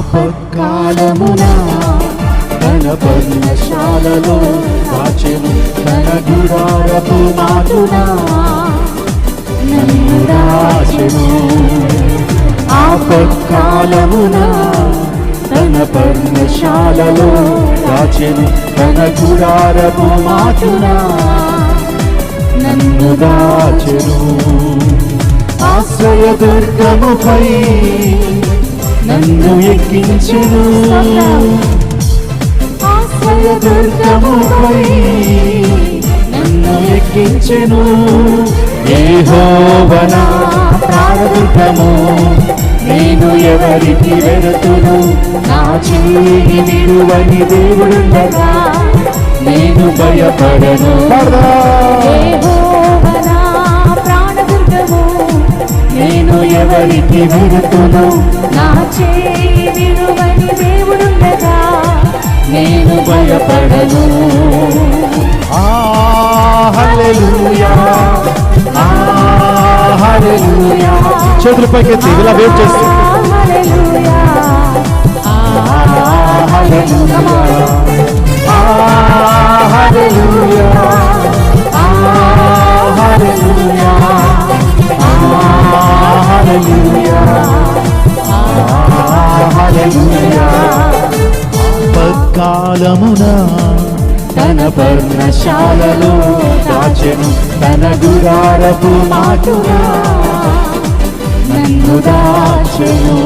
ఆపత్కాలమున తన పర్ణశాలలో దాచెను, తన గుడారపు మాటున నన్ను దాచెను. ఆపత్కాలమున తన పర్ణశాలలో దాచెను, తన గుడారపు మాటున నన్ను దాచెను. ఆశ్రయ దుర్గముపై నన్ను ఎక్కించెను, ఆశ్రయ దుర్గముపై నన్ను ఎక్కించెను. యెహోవా నా ప్రాణదుర్గము, నేను ఎవరికి వెళుతును? నా చేయి విడువని దేవుడుండగా నేను భయపడను. యెహోవా నా ప్రాణదుర్గము, నేను ఎవరికి వెళుతును? నా చేయి విడువని దేవుడుండగా నేను భయపడను. హల్లెలూయా, హల్లెలూయా. చేతుల పైకెత్తి ఇలా వేవ్ చేస్తూ హల్లెలూయా, హల్లెలూయా, హల్లెలూయా, హల్లెలూయా, హల్లెలూయా, హల్లెలూయా. ఆపత్కాలమున తన పర్ణశాలలో దాచెను, తన గుడారపు మాటున నన్ను దాచెను.